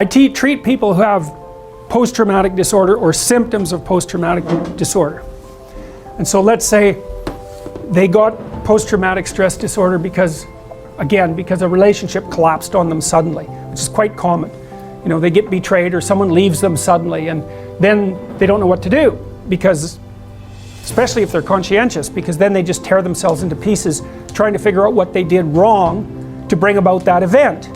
I treat people who have post-traumatic disorder or symptoms of post-traumatic disorder. And so let's say they got post-traumatic stress disorder because, again, because a relationship collapsed on them suddenly, which is quite common. You know, they get betrayed or someone leaves them suddenly, and then they don't know what to do, because, especially if they're conscientious, because then they just tear themselves into pieces trying to figure out what they did wrong to bring about that event.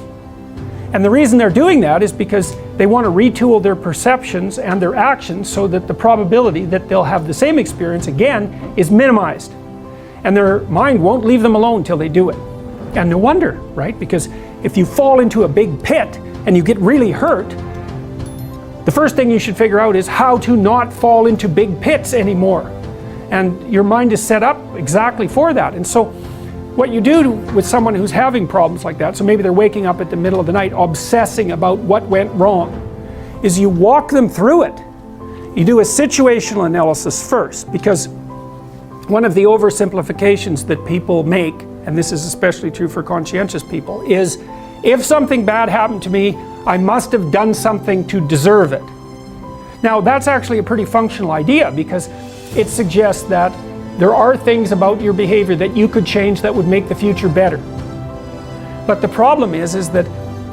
And the reason they're doing that is because they want to retool their perceptions and their actions so that the probability that they'll have the same experience again is minimized. And their mind won't leave them alone till they do it. And no wonder, right? Because if you fall into a big pit and you get really hurt, the first thing you should figure out is how to not fall into big pits anymore. And your mind is set up exactly for that. And so what you do with someone who's having problems like that, so maybe they're waking up at the middle of the night obsessing about what went wrong, is you walk them through it. You do a situational analysis first, because one of the oversimplifications that people make, and this is especially true for conscientious people, is if something bad happened to me, I must have done something to deserve it. Now that's actually a pretty functional idea, because it suggests that there are things about your behavior that you could change that would make the future better. But the problem is that,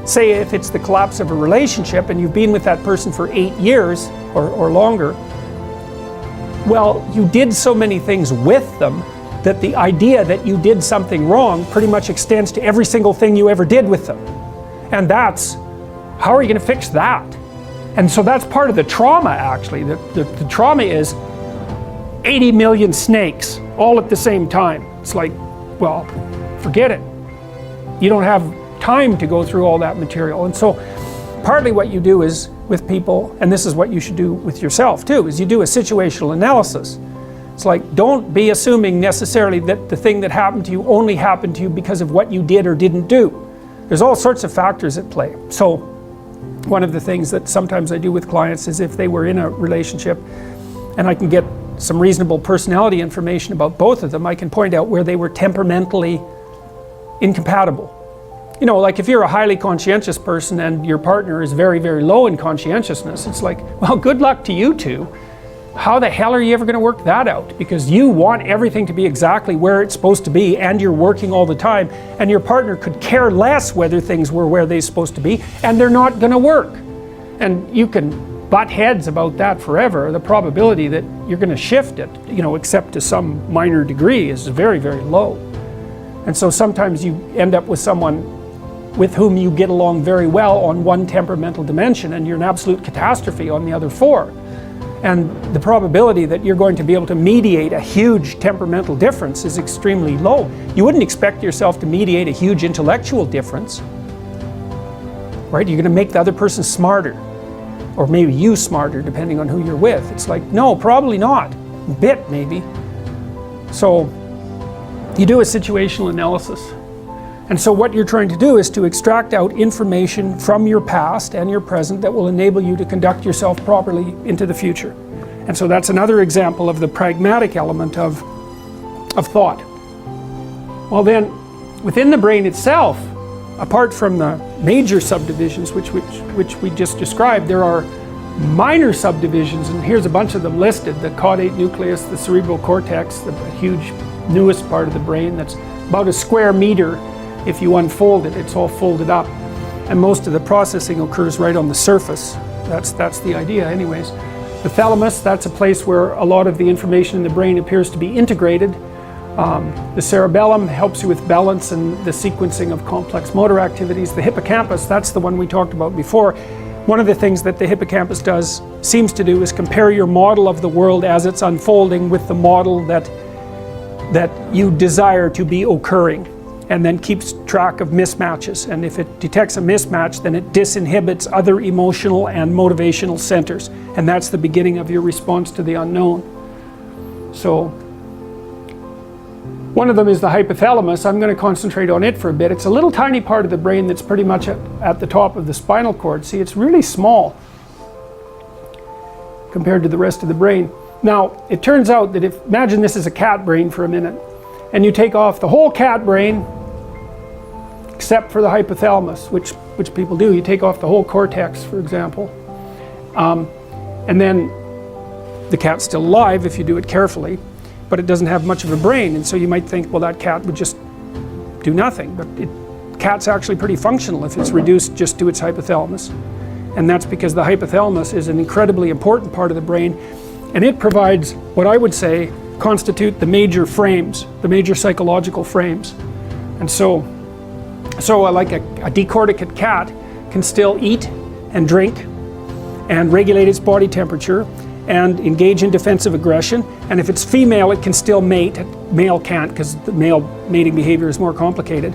say if it's the collapse of a relationship and you've been with that person for 8 years or longer, well, you did so many things with them that the idea that you did something wrong pretty much extends to every single thing you ever did with them. And that's, how are you going to fix that? And so that's part of the trauma, actually. The trauma is 80 million snakes all at the same time. It's like, well, forget it. You don't have time to go through all that material. And so partly what you do is with people, and this is what you should do with yourself too, is you do a situational analysis. It's like, don't be assuming necessarily that the thing that happened to you only happened to you because of what you did or didn't do. There's all sorts of factors at play. So one of the things that sometimes I do with clients is if they were in a relationship and I can get some reasonable personality information about both of them, I can point out where they were temperamentally incompatible. You know, like if you're a highly conscientious person and your partner is very, very low in conscientiousness, it's like, well, good luck to you two. How the hell are you ever going to work that out? Because you want everything to be exactly where it's supposed to be, and you're working all the time, and your partner could care less whether things were where they're supposed to be, and they're not going to work. And you can butt heads about that forever. The probability that you're going to shift it, you know, except to some minor degree, is very, very low. And so sometimes you end up with someone with whom you get along very well on one temperamental dimension, and you're an absolute catastrophe on the other four. And the probability that you're going to be able to mediate a huge temperamental difference is extremely low. You wouldn't expect yourself to mediate a huge intellectual difference, right? You're going to make the other person smarter, or maybe you smarter, depending on who you're with. It's like, no, probably not. A bit, maybe. So you do a situational analysis. And so what you're trying to do is to extract out information from your past and your present that will enable you to conduct yourself properly into the future. And so that's another example of the pragmatic element of thought. Well then, within the brain itself, apart from the major subdivisions which we just described, there are minor subdivisions, and here's a bunch of them listed: the caudate nucleus, the cerebral cortex, the huge newest part of the brain that's about a square meter. If you unfold it, it's all folded up, and most of the processing occurs right on the surface. That's the idea anyways. The thalamus, that's a place where a lot of the information in the brain appears to be integrated. The cerebellum helps you with balance and the sequencing of complex motor activities. The hippocampus, that's the one we talked about before. One of the things that the hippocampus seems to do is compare your model of the world as it's unfolding with the model that you desire to be occurring, and then keeps track of mismatches. And if it detects a mismatch, then it disinhibits other emotional and motivational centers, and that's the beginning of your response to the unknown. So one of them is the hypothalamus. I'm going to concentrate on it for a bit. It's a little tiny part of the brain that's pretty much at the top of the spinal cord. See, it's really small compared to the rest of the brain. Now, it turns out that imagine this is a cat brain for a minute, and you take off the whole cat brain except for the hypothalamus, which which people do. You take off the whole cortex, for example, and then the cat's still alive if you do it carefully, but it doesn't have much of a brain, and so you might think, well, that cat would just do nothing, but cat's actually pretty functional if it's reduced just to its hypothalamus. And that's because the hypothalamus is an incredibly important part of the brain, and it provides what I would say constitute the major frames, the major psychological frames. And so like a decorticate cat can still eat and drink and regulate its body temperature and engage in defensive aggression, and if it's female it can still mate. Male can't, because the male mating behavior is more complicated.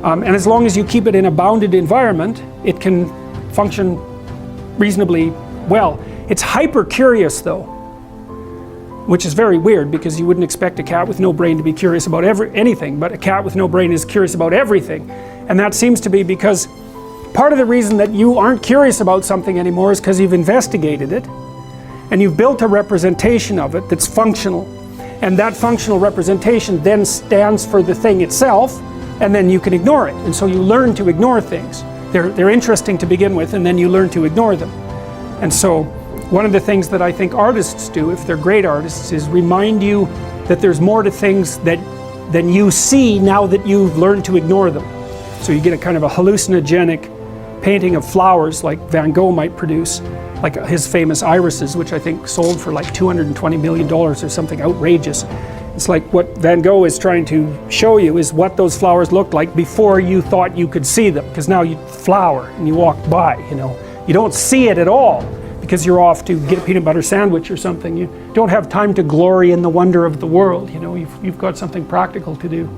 And as long as you keep it in a bounded environment, it can function reasonably well. It's hyper curious though, which is very weird, because you wouldn't expect a cat with no brain to be curious about anything, but a cat with no brain is curious about everything. And that seems to be because part of the reason that you aren't curious about something anymore is because you've investigated it and you've built a representation of it that's functional, and that functional representation then stands for the thing itself, and then you can ignore it, and so you learn to ignore things. They're interesting to begin with, and then you learn to ignore them. And so one of the things that I think artists do, if they're great artists, is remind you that there's more to things than you see now that you've learned to ignore them. So you get a kind of a hallucinogenic painting of flowers like Van Gogh might produce, like his famous irises, which I think sold for like $220 million or something outrageous. It's like what Van Gogh is trying to show you is what those flowers looked like before you thought you could see them, because now you flower and you walk by, you know. You don't see it at all because you're off to get a peanut butter sandwich or something. You don't have time to glory in the wonder of the world, you know. You've got something practical to do.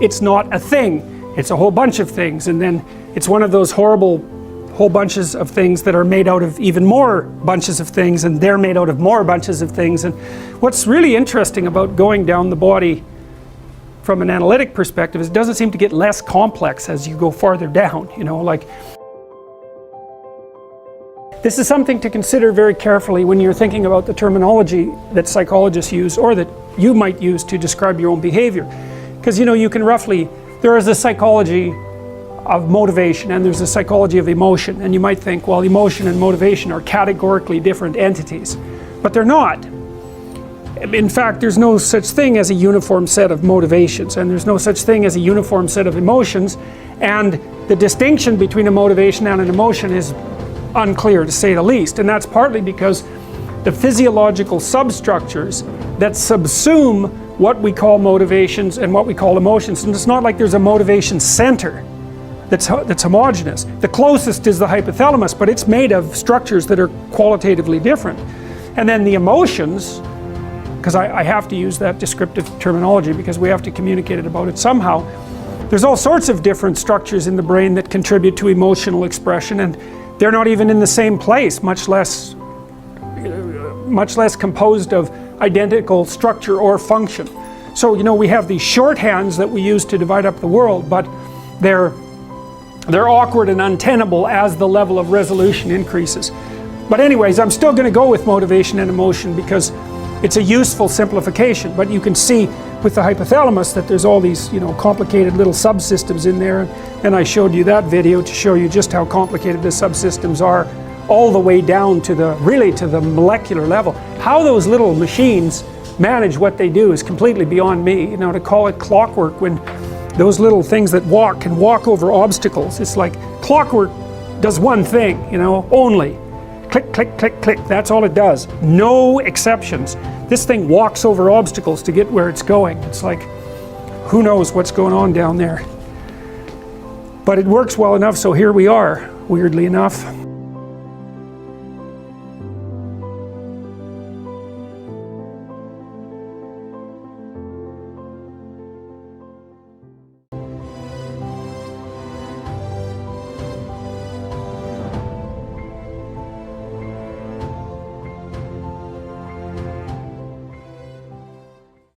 It's not a thing, it's a whole bunch of things, and then it's one of those horrible whole bunches of things that are made out of even more bunches of things, and they're made out of more bunches of things. And what's really interesting about going down the body from an analytic perspective is it doesn't seem to get less complex as you go farther down, you know. Like, this is something to consider very carefully when you're thinking about the terminology that psychologists use, or that you might use to describe your own behavior. Because, you know, you can roughly, there is a psychology of motivation and there's a psychology of emotion, and you might think, well, emotion and motivation are categorically different entities, but they're not. In fact, there's no such thing as a uniform set of motivations, and there's no such thing as a uniform set of emotions, and the distinction between a motivation and an emotion is unclear, to say the least. And that's partly because the physiological substructures that subsume what we call motivations and what we call emotions, and it's not like there's a motivation center that's homogeneous. The closest is the hypothalamus, but it's made of structures that are qualitatively different. And then the emotions, because I have to use that descriptive terminology because we have to communicate about it somehow, there's all sorts of different structures in the brain that contribute to emotional expression, and they're not even in the same place, much less composed of identical structure or function. So, you know, we have these shorthands that we use to divide up the world, but they're awkward and untenable as the level of resolution increases. But anyways, I'm still going to go with motivation and emotion because it's a useful simplification. But you can see with the hypothalamus that there's all these, you know, complicated little subsystems in there. And I showed you that video to show you just how complicated the subsystems are, all the way down to the molecular level. How those little machines manage what they do is completely beyond me. You know, to call it clockwork when those little things that walk can walk over obstacles. It's like clockwork does one thing, you know, only. Click, click, click, click. That's all it does. No exceptions. This thing walks over obstacles to get where it's going. It's like, who knows what's going on down there. But it works well enough, so here we are, weirdly enough.